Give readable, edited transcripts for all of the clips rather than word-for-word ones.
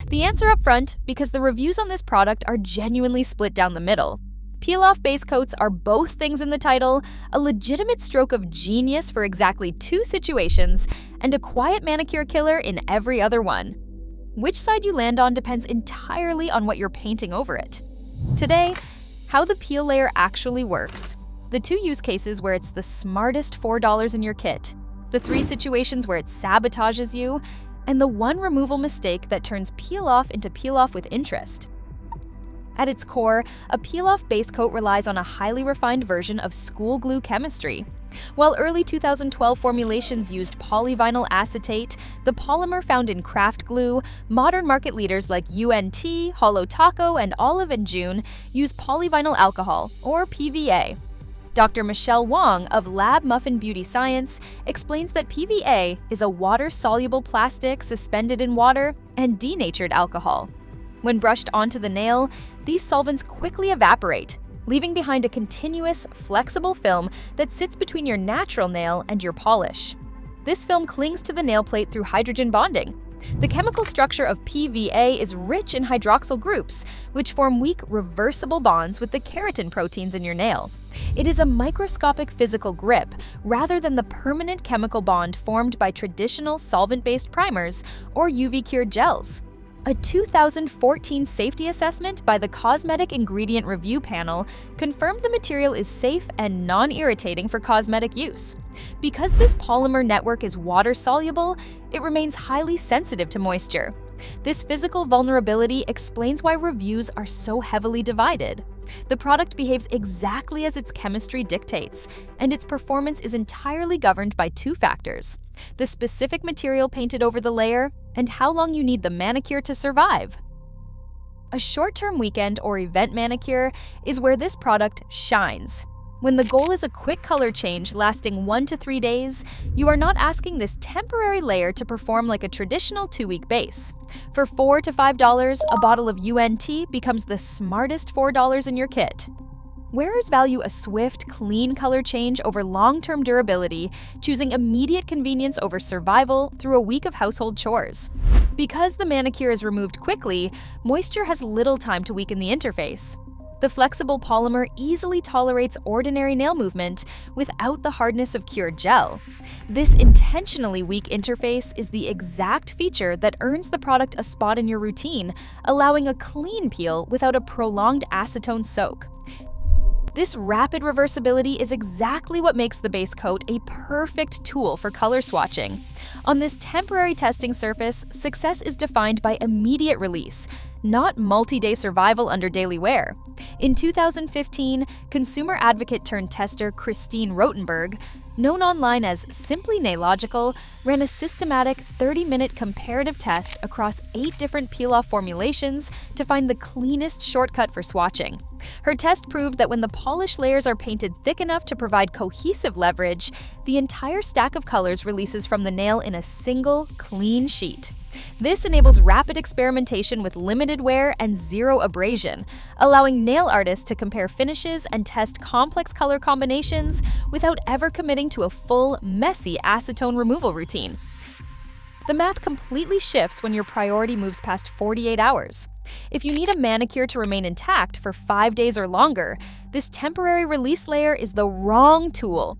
The answer up front, because the reviews on this product are genuinely split down the middle. Peel-off base coats are both things in the title, a legitimate stroke of genius for exactly 2 situations, and a quiet manicure killer in every other one. Which side you land on depends entirely on what you're painting over it. Today, how the peel layer actually works, the 2 use cases where it's the smartest $4 in your kit, the 3 situations where it sabotages you, and the 1 removal mistake that turns peel-off into peel-off with interest. At its core, a peel-off base coat relies on a highly refined version of school glue chemistry. While early 2012 formulations used polyvinyl acetate, the polymer found in craft glue, modern market leaders like UNT, Holo Taco, and Olive & June use polyvinyl alcohol, or PVA. Dr. Michelle Wong of Lab Muffin Beauty Science explains that PVA is a water-soluble plastic suspended in water and denatured alcohol. When brushed onto the nail, these solvents quickly evaporate, leaving behind a continuous, flexible film that sits between your natural nail and your polish. This film clings to the nail plate through hydrogen bonding. The chemical structure of PVA is rich in hydroxyl groups, which form weak, reversible bonds with the keratin proteins in your nail. It is a microscopic physical grip, rather than the permanent chemical bond formed by traditional solvent-based primers or UV-cured gels. A 2014 safety assessment by the Cosmetic Ingredient Review Panel confirmed the material is safe and non-irritating for cosmetic use. Because this polymer network is water-soluble, it remains highly sensitive to moisture. This physical vulnerability explains why reviews are so heavily divided. The product behaves exactly as its chemistry dictates, and its performance is entirely governed by 2 factors: the specific material painted over the layer and how long you need the manicure to survive. A short-term weekend or event manicure is where this product shines. When the goal is a quick color change lasting 1 to 3 days, you are not asking this temporary layer to perform like a traditional 2-week base. For $4 to $5, a bottle of UNT becomes the smartest $4 in your kit. Wearers value a swift, clean color change over long-term durability, choosing immediate convenience over survival through a week of household chores. Because the manicure is removed quickly, moisture has little time to weaken the interface. The flexible polymer easily tolerates ordinary nail movement without the hardness of cured gel. This intentionally weak interface is the exact feature that earns the product a spot in your routine, allowing a clean peel without a prolonged acetone soak. This rapid reversibility is exactly what makes the base coat a perfect tool for color swatching. On this temporary testing surface, success is defined by immediate release, not multi-day survival under daily wear. In 2015, consumer advocate turned tester Christine Rotenberg, known online as Simply Nailogical, ran a systematic 30-minute comparative test across 8 different peel-off formulations to find the cleanest shortcut for swatching. Her test proved that when the polish layers are painted thick enough to provide cohesive leverage, the entire stack of colors releases from the nail in a single, clean sheet. This enables rapid experimentation with limited wear and 0 abrasion, allowing nail artists to compare finishes and test complex color combinations without ever committing to a full, messy acetone removal routine. The math completely shifts when your priority moves past 48 hours. If you need a manicure to remain intact for 5 days or longer, this temporary release layer is the wrong tool.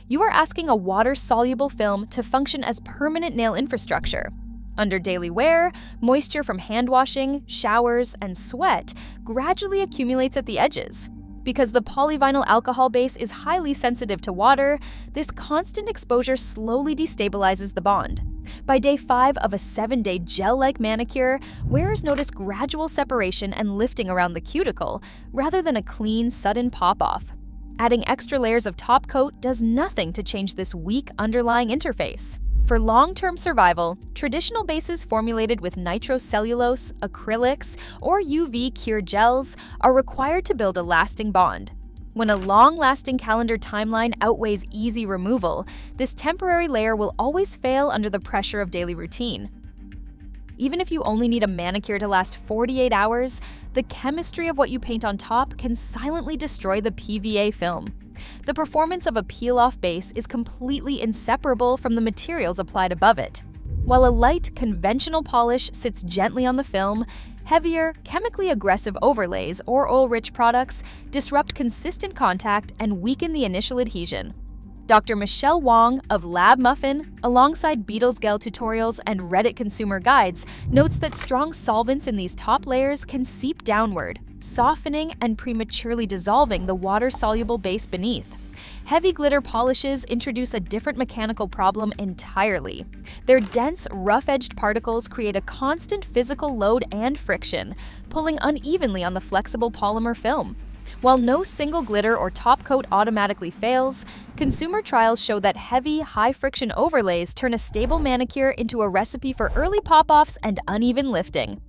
You are asking a water-soluble film to function as permanent nail infrastructure. Under daily wear, moisture from hand washing, showers, and sweat gradually accumulates at the edges. Because the polyvinyl alcohol base is highly sensitive to water, this constant exposure slowly destabilizes the bond. By day 5 of a 7-day gel-like manicure, wearers notice gradual separation and lifting around the cuticle, rather than a clean, sudden pop-off. Adding extra layers of top coat does nothing to change this weak underlying interface. For long-term survival, traditional bases formulated with nitrocellulose, acrylics, or UV-cured gels are required to build a lasting bond. When a long-lasting calendar timeline outweighs easy removal, this temporary layer will always fail under the pressure of daily routine. Even if you only need a manicure to last 48 hours, the chemistry of what you paint on top can silently destroy the PVA film. The performance of a peel-off base is completely inseparable from the materials applied above it. While a light, conventional polish sits gently on the film, heavier, chemically aggressive overlays or oil-rich products disrupt consistent contact and weaken the initial adhesion. Dr. Michelle Wong of Lab Muffin, alongside Beetle's Gel tutorials and Reddit consumer guides, notes that strong solvents in these top layers can seep downward, softening and prematurely dissolving the water-soluble base beneath. Heavy glitter polishes introduce a different mechanical problem entirely. Their dense, rough-edged particles create a constant physical load and friction, pulling unevenly on the flexible polymer film. While no single glitter or top coat automatically fails, consumer trials show that heavy, high-friction overlays turn a stable manicure into a recipe for early pop-offs and uneven lifting.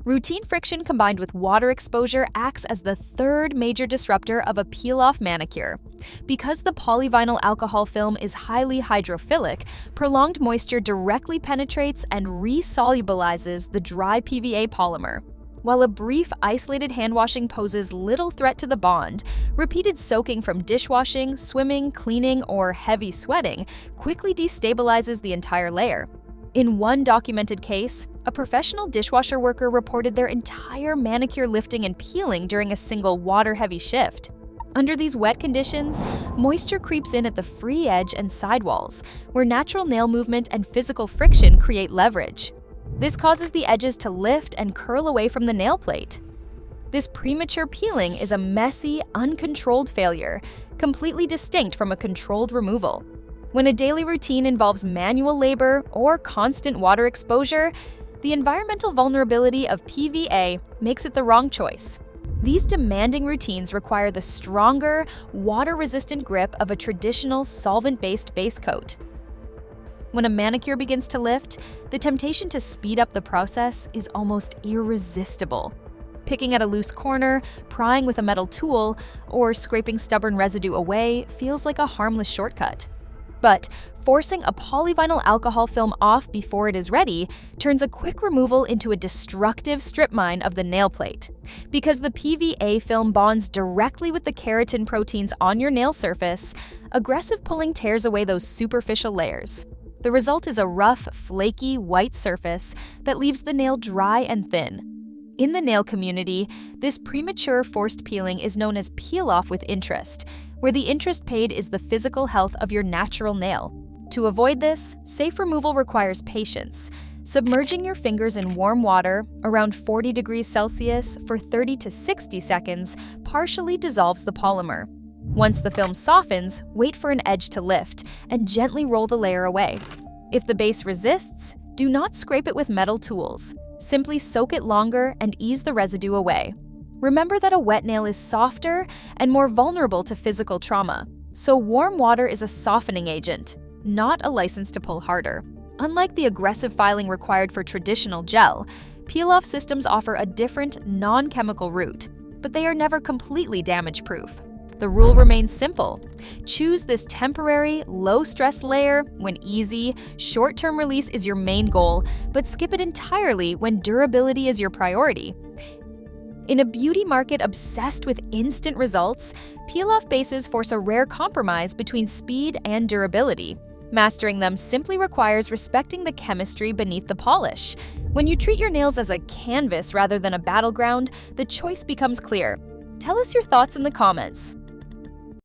Routine friction combined with water exposure acts as the third major disruptor of a peel-off manicure. Because the polyvinyl alcohol film is highly hydrophilic, prolonged moisture directly penetrates and resolubilizes the dry PVA polymer. While a brief, isolated hand washing poses little threat to the bond, repeated soaking from dishwashing, swimming, cleaning, or heavy sweating quickly destabilizes the entire layer. In one documented case, a professional dishwasher worker reported their entire manicure lifting and peeling during a single water-heavy shift. Under these wet conditions, moisture creeps in at the free edge and sidewalls, where natural nail movement and physical friction create leverage. This causes the edges to lift and curl away from the nail plate. This premature peeling is a messy, uncontrolled failure, completely distinct from a controlled removal. When a daily routine involves manual labor or constant water exposure, the environmental vulnerability of PVA makes it the wrong choice. These demanding routines require the stronger, water-resistant grip of a traditional solvent-based base coat. When a manicure begins to lift, the temptation to speed up the process is almost irresistible. Picking at a loose corner, prying with a metal tool, or scraping stubborn residue away feels like a harmless shortcut. But forcing a polyvinyl alcohol film off before it is ready turns a quick removal into a destructive strip mine of the nail plate. Because the PVA film bonds directly with the keratin proteins on your nail surface, aggressive pulling tears away those superficial layers. The result is a rough, flaky, white surface that leaves the nail dry and thin. In the nail community, this premature forced peeling is known as peel-off with interest, where the interest paid is the physical health of your natural nail. To avoid this, safe removal requires patience. Submerging your fingers in warm water, around 40 degrees Celsius, for 30 to 60 seconds partially dissolves the polymer. Once the film softens, wait for an edge to lift and gently roll the layer away. If the base resists, do not scrape it with metal tools. Simply soak it longer and ease the residue away. Remember that a wet nail is softer and more vulnerable to physical trauma, so warm water is a softening agent, not a license to pull harder. Unlike the aggressive filing required for traditional gel, peel-off systems offer a different, non-chemical route, but they are never completely damage-proof. The rule remains simple. Choose this temporary, low-stress layer when easy, short-term release is your main goal, but skip it entirely when durability is your priority. In a beauty market obsessed with instant results, peel-off bases force a rare compromise between speed and durability. Mastering them simply requires respecting the chemistry beneath the polish. When you treat your nails as a canvas rather than a battleground, the choice becomes clear. Tell us your thoughts in the comments.